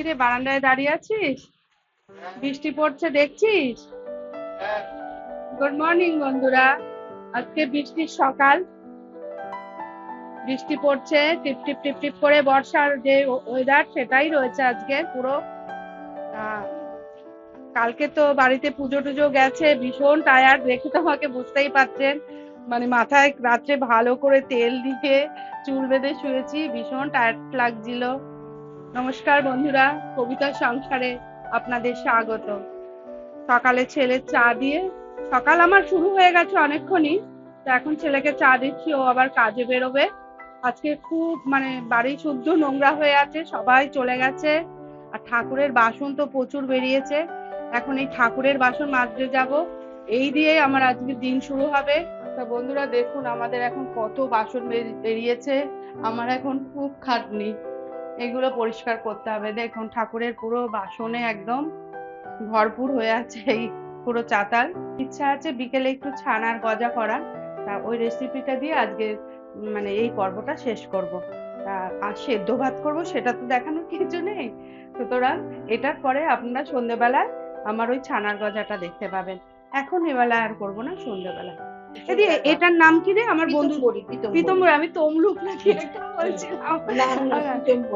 রে বারান্দায় দাঁড়িয়ে আছিস? বৃষ্টি পড়ছে দেখছিস? গুড মর্নিং বন্ধুরা। আজকে বৃষ্টির সকাল, বৃষ্টি পড়ছে টিপ টিপ টিপ টিপ করে, বর্ষার যে ওয়েদার সেটাই রয়েছে আজকে পুরো। কালকে তো বাড়িতে পুজো টুজো গেছে, ভীষণ টায়ার্ড দেখে তো আমাকে বুঝতেই পারছেন। মানে মাথায় রাত্রে ভালো করে তেল দিয়ে চুল বেঁধে শুয়েছি, ভীষণ টায়ার্ড লাগছিল। নমস্কার বন্ধুরা, কবিতার সংসারে আপনাদের স্বাগত। সকালে ছেলের চা দিয়ে, সকাল আমার শুরু হয়ে গেছে অনেকক্ষণই, তো এখন ছেলেকে চা দিচ্ছি, ও আবার কাজে বেরোবে। আজকে খুব মানে বাড়ি শুদ্ধ নোংরা হয়ে আছে, সবাই চলে গেছে। আর ঠাকুরের বাসন তো প্রচুর বেরিয়েছে, এখন এই ঠাকুরের বাসন মাজতে যাব, এই দিয়ে আমার আজকে দিন শুরু হবে। তো বন্ধুরা দেখুন আমাদের এখন কত বাসন বেরিয়েছে, আমার এখন খুব খাটনি, এগুলো পরিষ্কার করতে হবে। দেখুন ঠাকুরের পুরো বাসনে একদম ভরপুর হয়ে আছে এই পুরো চাতাল। ইচ্ছা আছে বিকেলে একটু ছানার গজা করা, তা ওই রেসিপিটা দিয়ে আজকে মানে এই পর্বটা শেষ করব। আর সেদ্ধ ভাত করব, সেটা তো দেখানোর কিছু নেই, সুতরাং এটার পরে আপনারা সন্ধ্যেবেলায় আমার ওই ছানার গজাটা দেখতে পাবেন। এখন এবেলা আর করবো না, সন্ধ্যেবেলায়। এদি এটার নাম কি রে? আমার বন্ধু পিতম্বরী, আমি তমলুক না কি একটা বলছিলাম,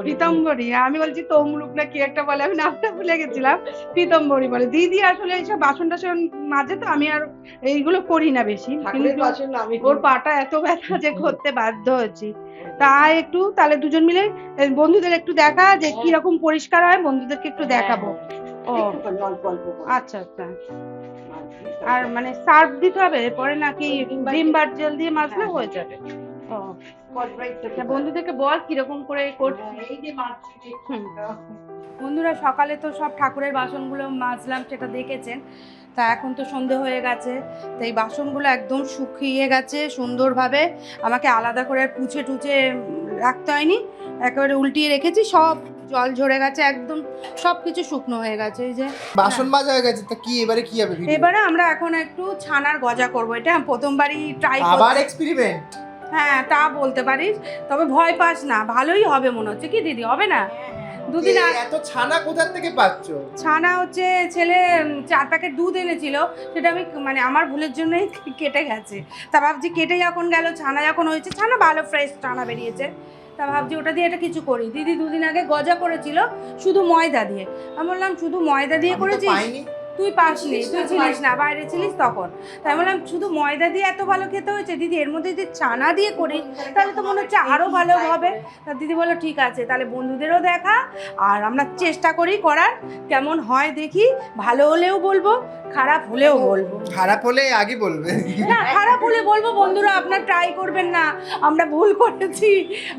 পিতম্বরী, আমি বলছি তমলুক না কি একটা বলে, আমি নামটা ভুলে গেছিলাম। পিতম্বরী বলে। দিদি আসলে এইসব বাসন টাসন মাঝে, তো আমি আর এইগুলো করি না বেশি, কিন্তু ওর পাটা এত ব্যথা যে করতে বাধ্য হয়েছি। তাই একটু তাহলে দুজন মিলে বন্ধুদের একটু দেখা যে কিরকম পরিষ্কার হয়, বন্ধুদেরকে একটু দেখাবো। ও আচ্ছা আচ্ছা। আর মানে সার্ফ দিতে হবে এরপরে নাকি ভিম বার জেল দিয়ে মাজলে হয়ে যাবে? ও বন্ধুদেরকে বল কিরকম করে করছি। বন্ধুরা সকালে তো সব ঠাকুরের বাসনগুলো মাজলাম, সেটা দেখেছেন। তা এখন তো সন্ধে হয়ে গেছে, তো এই বাসনগুলো একদম শুকিয়ে গেছে সুন্দরভাবে, আমাকে আলাদা করে পুছে টুচে রাখতে হয়নি, একেবারে উল্টিয়ে রেখেছি, সব জল ঝরে গেছে, একদম সব কিছু শুকনো হয়ে গেছে। এই যে বাসন মাজা হয়ে গেছে, তা কি এবারে কি হবে? এবারে আমরা এখন একটু ছানার গজা করব, এটা প্রথমবারই ট্রাই করব। আবার এক্সপেরিমেন্ট? হ্যাঁ তা বলতে পারিস, তবে ভয় পাস না, ভালোই হবে মনে হচ্ছে। কি দিদি, হবে না? দুদিন এত ছানা কোথা থেকে পাচ্ছ? ছানা হচ্ছে ছেলে 4 প্যাকেট দুধ এনেছিল, সেটা আমি মানে আমার ভুলের জন্যই কেটে গেছে। তা ভাবছি কেটে যখন গেল, ছানা যখন হয়েছে, ছানা ভালো ফ্রেশ ছানা বেরিয়েছে, তা ভাবছি ওটা দিয়ে এটা কিছু করি। দিদি দুদিন আগে গজা করেছিল শুধু ময়দা দিয়ে, আমি বললাম শুধু ময়দা দিয়ে করেছিস? তুই পাসনি, তুই ছিলিস না, বাইরে ছিলিস তখন। তাই বললাম শুধু ময়দা দিয়ে এত ভালো খেতে হয়েছে, দিদি এর মধ্যে যদি ছানা দিয়ে করি তাহলে তো মনে হচ্ছে আরও ভালো হবে। তা দিদি বললো ঠিক আছে, তাহলে বন্ধুদেরও দেখা, আর আমরা চেষ্টা করি করার, কেমন হয় দেখি, ভালো হলেও বলবো, খারাপ হলেও বলবো। খারাপ হলে আগে বলবে না, খারাপ হলে বলবো বন্ধুরা আপনার ট্রাই করবেন না, আমরা ভুল করেছি,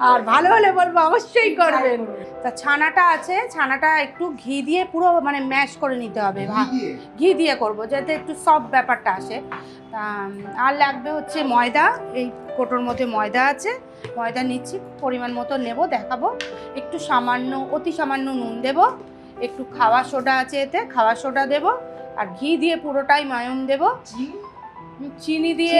আর ভালো হলে বলবো অবশ্যই করবেন। তা ছানাটা আছে, ছানাটা একটু ঘি দিয়ে পুরো মানে ম্যাশ করে নিতে হবে, ঘি দিয়ে করব যাতে একটু সফট ব্যাপারটা আসে। তা আর লাগবে হচ্ছে ময়দা, এই কোটোর মধ্যে ময়দা আছে, ময়দা নিচ্ছি, পরিমাণ মতো নেব, দেখাবো। একটু সামান্য, অতি সামান্য নুন দেব, একটু খাওয়া সোডা আছে এতে, খাওয়া সোডা দেব, আর ঘি দিয়ে পুরোটাই ময়ম দেব। চিনি দিয়ে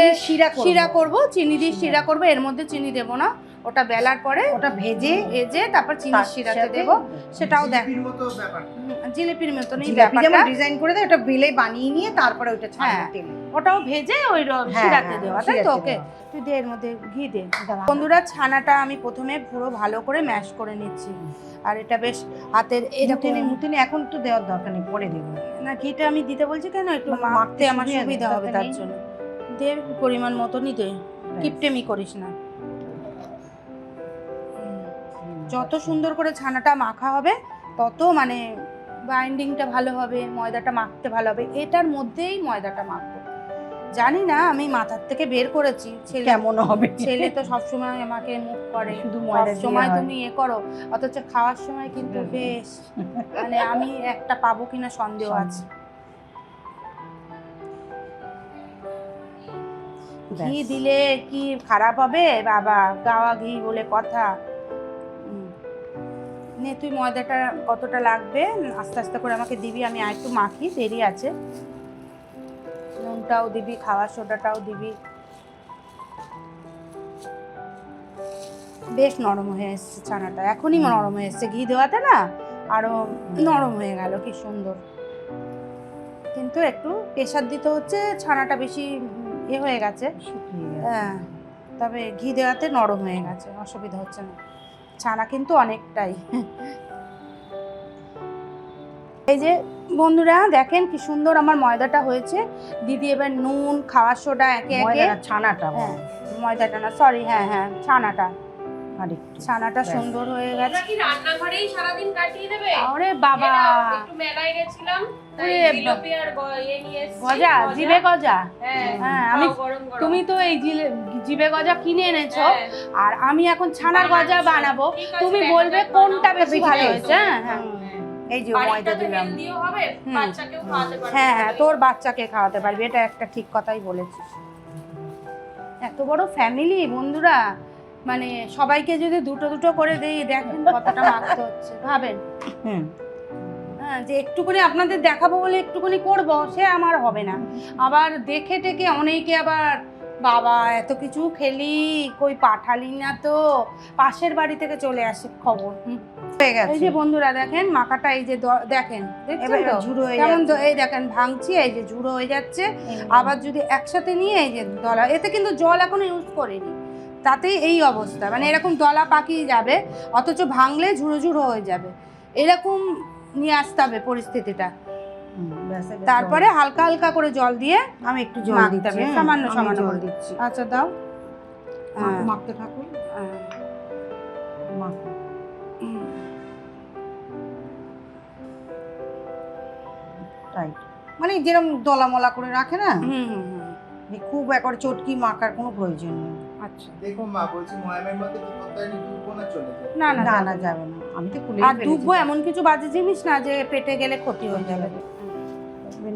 শিরা করব, চিনি দিয়ে শিরা করব, এর মধ্যে চিনি দেব না, ওটা বেলার পরে ওটা ভেজে তারপর চিনির শিরাতে দেব, সেটাও দেখ জিলিপির মতন এই ব্যাপারটা ডিজাইন করে দেয়, ওটা বেলে বানিয়ে নিয়ে তারপরে ওটা ছানা তেল, ওটাও ভেজে ওই শিরাতে দেওয়া, তাই তো? ওকে তুই দে, এর মধ্যে ঘি দে। বন্ধুরা ছানাটা আমি প্রথমে পুরো ভালো করে ম্যাশ করে নিচ্ছি, আর এটা বেশ হাতের মুতিনি এখন তো দেওয়ার দরকার নেই, পরে দেবো না। ঘিটা আমি দিতে বলছি কেন, একটু মাখতে আমার সুবিধা হবে তার জন্য। দে পরিমাণ মতনই দে, কিপটেমি করিস না। যত সুন্দর করে ছানাটা মাখা হবে তত মানে বাইন্ডিংটা ভালো হবে, ময়দাটা মাখতে ভালো হবে, এটার মধ্যেই ময়দাটা মাখবো। জানি না, আমি মাথার থেকে বের করেছি, ছেলে কেমন হবে, ছেলে তো সবসময় আমাকে মুখ করে শুধু ময়দার সময় তুমি এ করো, অথচ খাওয়ার সময় কিন্তু বেশ মানে আমি একটা পাবো কিনা সন্দেহ আছে। ঘি দিলে কি খারাপ হবে বাবা, গাওয়া ঘি বলে কথা। নে তুই ময়দাটা কতটা লাগবে আস্তে আস্তে করে আমাকে দিবি, আমি আর একটু মাখি, দেরি আছে। নুনটাও দিবি, খাওয়া সোডাটাও দিবি। বেশ নরম হয়ে এসছে ছানাটা, এখনই নরম হয়ে এসছে, ঘি দেওয়াতে না আরো নরম হয়ে গেল, কি সুন্দর। কিন্তু একটু প্রেশার দিতে হচ্ছে, ছানাটা বেশি হয়ে গেছে। হ্যাঁ, তবে ঘি দেওয়াতে নরম হয়ে গেছে, অসুবিধা হচ্ছে না। ছানা কিন্তু অনেকটাই। এই যে বন্ধুরা দেখেন কি সুন্দর আমার ময়দাটা হয়েছে। দিদি এবার নুন, খাওয়ার সোডা একে একে, ছানাটা হ্যাঁ ময়দাটা না, সরি, হ্যাঁ হ্যাঁ ছানাটা সুন্দর হয়ে গেছে। তোমরা কি রান্নাঘরেই সারাদিন কাটিয়ে দেবে? আরে বাবা, একটু মেলায় গেছিলাম, তাই ওরে জিলাপি আর ইয়ে নিয়ে এসেছি। গজা, জিবে গজা। হ্যাঁ, হ্যাঁ, আমি গরম গরম। তুমি তো এই জিবে গজা কিনে এনেছো, হ্যাঁ। আর আমি এখন ছানার গজা বানাবো। ঠিক আছে, তুমি দেখা বলবে যাক কোনটা বানাও। বেশি ভালো হয়েছে। হ্যাঁ হ্যাঁ এই যে বাড়িটা ময়দা তো দিলাম। হেলদিও হবে, বাচ্চাকেও খাওয়াতে পারবে। হ্যাঁ হ্যাঁ, তোর বাচ্চাকে খাওয়াতে পারবি, এটা একটা ঠিক কথাই বলেছিস। এত বড় ফ্যামিলি বন্ধুরা, মানে সবাইকে যদি দুটো দুটো করে দেই, দেখেন কতটা মাখতে হচ্ছে, ভাবেন। হ্যাঁ, যে একটুখানি আপনাদের দেখাবো বলে একটুখানি করব, সে আমার হবে না। আবার দেখে টেকে অনেকে আবার, বাবা এত কিছু খেলি, কই পাঠালি না তো, পাশের বাড়ি থেকে চলে আসে খবর। হয়ে গেছে। এই যে বন্ধুরা দেখেন মাখাটা, এই যে দেখেন, দেখছেন এবার তো ঝুড়ো হয়ে কেমন যাচ্ছে। এই দেখেন ভাঙছি, এই যে ঝুড়ো হয়ে যাচ্ছে। আবার যদি একসাথে নিয়ে এই যে দলা, এতে কিন্তু জল এখনো ইউজ করিনি, তাতেই এই অবস্থা, মানে এরকম দলা পাকিয়ে যাবে, অথচ ভাঙলে ঝুড়ো ঝুড়ো হয়ে যাবে। এরকম নিয়ে আসতে হবে পরিস্থিতিটা। তারপরে হালকা হালকা করে জল দিয়ে আমি একটু জল মাখতে দিচ্ছি, হবে, হ্যাঁ, সামান্য আমি সামান্য জল করে। দিচ্ছি। আচ্ছা দাও। হ্যাঁ, মাখতে থাকুন। হ্যাঁ। মাখো। টাইট, মানে যেরকম দলা মলা করে রাখে না, হুম হুম হুম। খুব একবার চটকি মাখার কোনো প্রয়োজন নেই। আচ্ছা, দেখুন মা, বলছি ময়ামের মধ্যে কি করতে হয়, ডুববো না চলে যায়? না না না না না যাবে না, আমি তো খুলে আর ডুববো এমন কিছু বাজে জিনিস না যে পেটে গেলে ক্ষতি হয়ে যাবে।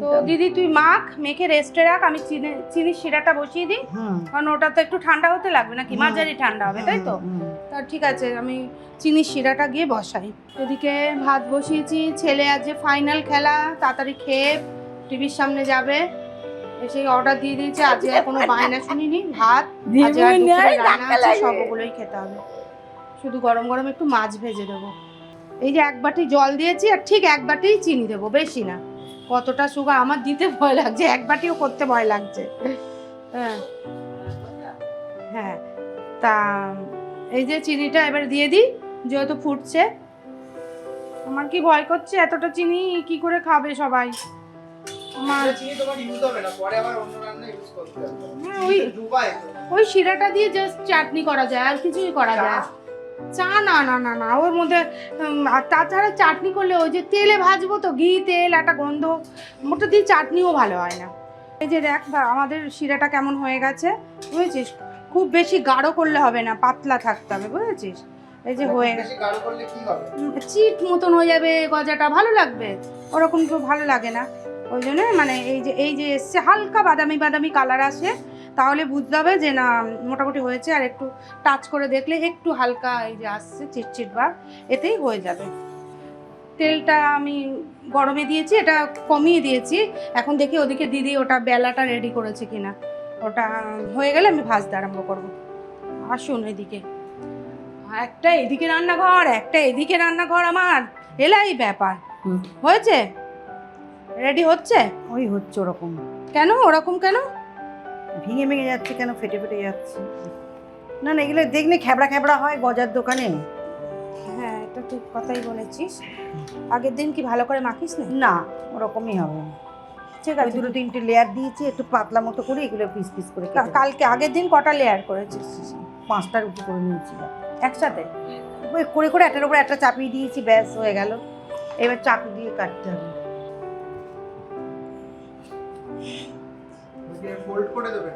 তো দিদি তুই মাখ, মেখে রেস্টে রাখ, আমি চিনির শিরাটা বসিয়ে দিই, কারণ ওটা তো একটু ঠান্ডা হতে লাগবে নাকি, মাঝারি ঠান্ডা হবে, তাই তো? তা ঠিক আছে, আমি চিনির শিরাটা গিয়ে বসাই। এদিকে ভাত বসিয়েছি, ছেলে আজ যে ফাইনাল খেলা, তাড়াতাড়ি খেয়ে টিভির সামনে যাবে, এসে অর্ডার দিয়ে দিয়েছে। আজকে আর কোনো বায়না শুনিনি, ভাত আজকে আর দুপুরে রান্না আছে, সবগুলোই খেতে হবে। শুধু গরম গরম একটু মাছ ভেজে দেবো। এই যে এক বাটি জল দিয়েছি, আর ঠিক এক বাটিই চিনি দেবো, বেশি না। কতটা সুগার আমার দিতে ভয় লাগছে, এক বাটিও করতে ভয় লাগছে। হ্যাঁ হ্যাঁ, তা এই যে চিনিটা এবার দিয়ে দিই, যেহেতু ফুটছে। আমার কি ভয় করছে, এতটা চিনি কি করে খাবে সবাই। আমার চিনি তোমার ইউজ হবে না, পরে আবার অন্য রান্না ইউজ করতে হবে। হ্যাঁ, ওই ডুবাই তো। ওই শিরাটা দিয়ে জাস্ট চাটনি করা যায়, আর কিছুই করা যায়। চা না না না না, ওর মধ্যে আর তাছাড়া চাটনি করলে ওই যে তেলে ভাজবো তো, ঘি তেল একটা গন্ধ, ওটা দিয়ে চাটনিও ভালো হয় না। এই যে দেখ আমাদের শিরাটা কেমন হয়ে গেছে, বুঝেছিস? খুব বেশি গাঢ় করলে হবে না, পাতলা থাকতে হবে, বুঝেছিস? এই যে হয়ে বেশি গাঢ় করলে কি হবে? চিট মতন হয়ে যাবে গজাটা, ভালো লাগবে? ওরকম তো ভালো লাগে না। ওই জন্য মানে এই যে এসছে হালকা বাদামি বাদামি কালার আসে, তাহলে বুঝতে হবে যে না মোটামুটি হয়েছে। আর একটু টাচ করে দেখলে একটু হালকা এই যে আসছে চিটচিট ভাব, এতেই হয়ে যাবে। তেলটা আমি গরমে দিয়েছি, এটা কমিয়ে দিয়েছি। এখন দেখি ওদিকে দিদি ওটা বেলাটা রেডি করেছে কিনা, ওটা হয়ে গেলে আমি ভাজতে আরম্ভ করবো। আসুন এদিকে, একটা এদিকে রান্নাঘর, একটা এদিকে রান্নাঘর, আমার এলাই ব্যাপার। হয়েছে, রেডি হচ্ছে? ওই হচ্ছে ওরকম। কেন ওরকম কেন? ভেঙে ভেঙে যাচ্ছে কেন, ফেটে ফেটে যাচ্ছে? না না, এগুলো দেখলে খেবড়া খেবড়া হয় গজার দোকানে। হ্যাঁ, এটা ঠিক কথাই বলেছিস। আগের দিন কি ভালো করে মাখিস না? না, ওরকমই হবে। ঠিক ওই আছে, দুটো তিনটে লেয়ার দিয়েছি, একটু পাতলা মতো করে এগুলো পিস পিস করে কেটে কালকে আগের দিন কটা লেয়ার করেছিস? 5টা রুটি করে নিয়েছিলাম একসাথে? ওই করে করে একটার উপর একটা চাপিয়ে দিয়েছি, ব্যাস হয়ে গেল। এবার চাকু দিয়ে কাটতে হবে। ফোল্ড করে দেবে?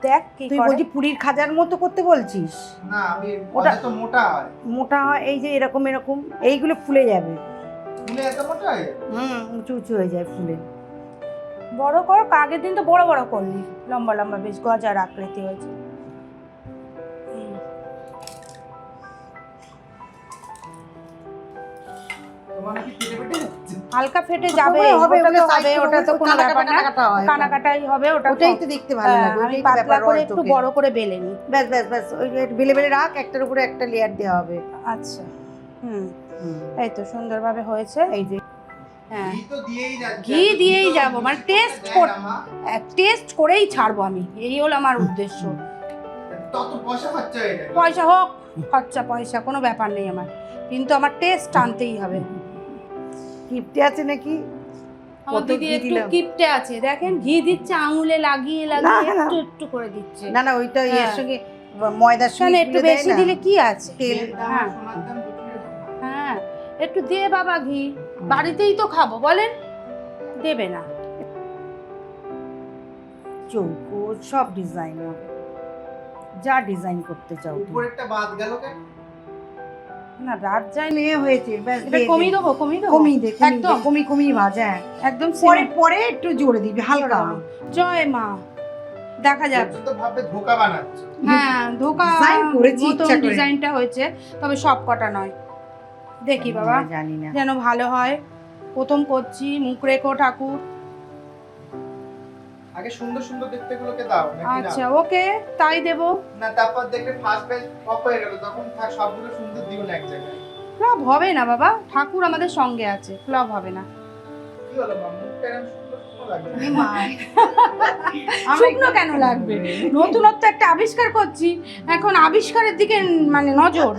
দেখ কি তুই করে। বলছি পুরীর খাজার মতো করতে বলছিস? না, আমি ওটা ওটা তো মোটা হয়। মোটা হয়, এই যে এরকম এরকম, এইগুলো ফুলে যাবে। ফুলে এত মোটা হয়? উঁচু উঁচু হয়ে যায় ফুলে। বড় কর, আগের দিন তো বড় বড় করলি, লম্বা লম্বা বেশ গজার আকৃতি হয়েছে। তোমার নাকি ফেটে ফেটে যাচ্ছে? হালকা ফেটে যাবে, হবে, ওটা তো ওগুলো হবে, side ওটা তো করে কোনো কাটা ব্যাপার না, কাটা হয়। কানা কাটাই হবে ওটা। ওটাই তো দেখতে ভালো লাগে, আমি ওটাই তো পাতলা ব্যাপার, করে রস একটু ঢোকে। বড় করে বেলে নিই। ব্যাস ব্যাস ব্যাস, ওই বেলে বেলে রাখ, একটার উপরে একটা লেয়ার দেওয়া হবে। আচ্ছা, হুম। এই তো সুন্দরভাবে হয়েছে। এই যে হ্যাঁ, ঘি তো দিয়েই যাচ্ছে। ঘি দিয়েই তো যাবো, মানে মিষ্টি টেস্ট দেয় না, মা। টেস্ট করেই ছাড়বো আমি, এই হলো আমার উদ্দেশ্য। তত পয়সা খরচা হয়ে যাবে। পয়সা হোক, খরচা পয়সা কোনো ব্যাপার নেই আমার, কিন্তু আমার টেস্ট আনতেই হবে। কিপটে আছে নাকি? আমার কত দিদি ঘি একটু দিলাম। কিপটে আছে, দেখেন ঘি দিচ্ছে আঙুলে লাগিয়ে লাগিয়ে একটু একটু করে দিচ্ছে। না না, ওইটা এর হ্যাঁ। সঙ্গে ময়দার কেন সঙ্গে একটু গুলে দেয় বেশি না? দিলে কি আছে? তেল তেলের দাম আর হ্যাঁ সোনার দাম দুটোই দাম। হ্যাঁ, একটু দে বাবা ঘি, বাড়িতেই তো খাবো, বলেন দেবে না? চৌকো সব ডিজাইন হবে, যা ডিজাইন করতে চাও তুমি। উপরেরটা বাদ গেল কেন? না রাত যায়, মেয়ে হয়েছে ব্যাস, এটা কমিয়ে দেবো, কমিয়ে দেবো, কমিয়ে দে, একদম কমিয়ে ভাজা। একদম পরে পরে পরে একটু জোরে দিবি হালকা। জয় মা, দেখা যাক। তো ভাবে ধোকা বানাচ্ছে। হ্যাঁ ধোকা ডিজাইন করেছি মতন ইচ্ছা করে। ডিজাইনটা হয়েছে, তবে সব কটা নয়। দেখি বাবা, আমরা জানি না। যেন ভালো হয়। প্রথম করছি, মুখ রেখো ঠাকুর। আগে সুন্দর সুন্দর দেখতে গুলোকে দাও নাকি না? আচ্ছা ওকে, তাই দেবো। না তারপর দেখলে ফার্স্ট ব্যাচ অফ হয়ে গেল, তখন থাক সবগুলো সুন্দর দিও না এক জায়গায়। ফ্লপ হবে না বাবা, ঠাকুর আমাদের সঙ্গে আছে, ফ্লপ হবে না। কি হলো মা, মুখটা এরকম সুন্দর সুন্দর লাগছে। এ মা, শুকনো কেন লাগবে? নতুনত্ব একটা আবিষ্কার করছি, এখন আবিষ্কারের দিকে মানে নজর,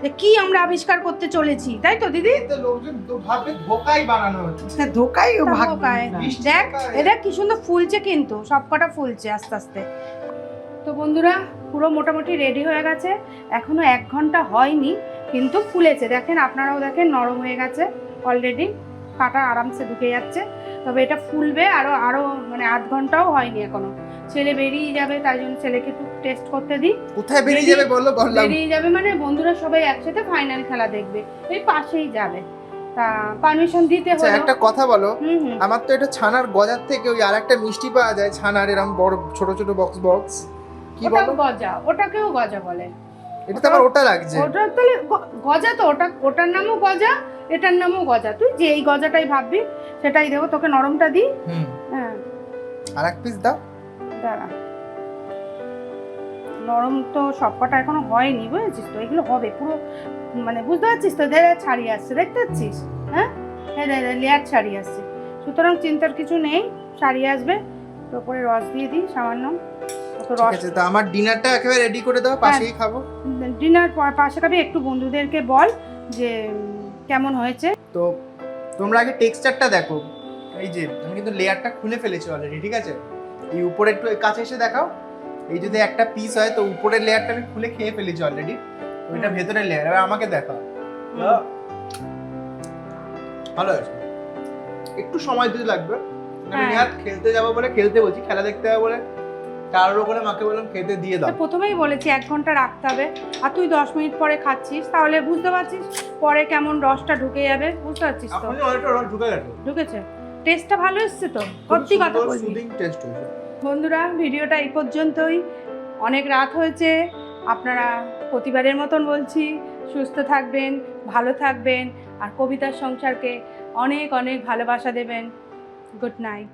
যে কি আমরা আবিষ্কার করতে চলেছি, তাই তো দিদি? এই তো লোকজন তো ভাবে ধোকাই বানানো হচ্ছে। তা ধোকাই ও ভাগ ধোকায়। না। মিষ্টি দেখ ধোকা। এদের কি সুন্দর ফুলছে, কিন্তু সবকটা ফুলছে আস্তে আস্তে। তো বন্ধুরা পুরো মোটামুটি রেডি হয়ে গেছে, এখনো 1 ঘন্টা হয়নি, কিন্তু ফুলেছে, দেখেন আপনারাও দেখেন নরম হয়ে গেছে অলরেডি, কাটা আরামসে ঢুকে যাচ্ছে। তবে এটা ফুলবে আরো মানে 8 ঘন্টাও হয়নি এখনো। ছেলে বেরিয়ে যাবে, তাই জন্য ছেলেকে একটু টেস্ট করতে দিই। কোথায় বেরিয়ে যাবে বললো, বললাম। বেরিয়ে যাবে মানে বন্ধুরা সবাই একসাথে ফাইনাল খেলা দেখবে, এই পাশেই যাবে, তা পারমিশন দিতে আচ্ছা হলো। একটা কথা বলো, হুম হুম। আমার তো এটা ছানার গজার থেকে ওই আরেকটা মিষ্টি পাওয়া যায় ছানার, এরকম বড় ছোট ছোট বক্স কি ওটাও বলো? গজা, ওটাকেও গজা বলে। এটা তো আমার ওটা লাগছে। ওটা তাহলে গজা তো, ওটার নামও গজা, এটার নামও গজা। তুই যে এই গজাটাই ভাববি সেটাই দেবো তোকে, নরমটা দিই। হুম, হ্যাঁ আর এক পিস দাও। দাঁড়া, নরম তো সবকটা এখনো হয়নি, বুঝেছিস তো, এগুলো হবে পুরো, মানে বুঝতে পারছিস তো, ধীরে ছাড়িয়ে আসছে, দেখতে পাচ্ছিস? হ্যাঁ হ্যাঁ লেয়ার ছাড়িয়ে আসছে, সুতরাং চিন্তার কিছু নেই, ছাড়িয়ে আসবে। তো উপরে রস দিয়ে দিই সামান্য, তো ঠিক রস আছে, তো আমার ডিনারটা একেবারে রেডি করে দাও, পাশেই খাবো। ডিনার পাশে খাবি, একটু বন্ধুদেরকে বল যে কেমন হয়েছে। তো তোমরা আগে টেক্সচারটা দেখো, এই যে আমি কিন্তু লেয়ারটা খুলে ফেলেছি অলরেডি, ঠিক আছে? এই উপরে একটু কাছে এসে দেখাও, এই যদি একটা পিস হয় তো উপরের লেয়ারটা আমি খুলে খেয়ে ফেলেছি অলরেডি, ওইটা ভেতরের লেয়ার। এবার আমাকে দেখাও। ভালো আছে, একটু সময় দিতে লাগবে, আমি হ্যাঁ। আর খেলতে যাবো বলে, খেলতে বলছি, খেলা দেখতে যাবো বলে তার উপরে মাকে বললাম খেতে দিয়ে দাও। তো প্রথমেই বলেছি 1 ঘন্টা রাখতে হবে, আর তুই 10 মিনিট পরে খাচ্ছিস, তাহলে বুঝতে পারছিস পরে কেমন রসটা ঢুকে যাবে, বুঝতে পারছিস তো? এখনই অনেকটা রস ঢুকে গেছে, ঢুকেছে, টেস্টটা ভালো এসছে তো, সত্যি কথা বলবি। সুদিং টেস্ট হয়েছে। বন্ধুরা ভিডিওটা এই পর্যন্তই, অনেক রাত হয়েছে, আপনারা প্রতিবারের মতন বলছি সুস্থ থাকবেন, ভালো থাকবেন, আর কবিতার সংসারকে অনেক অনেক ভালোবাসা দেবেন। Good night.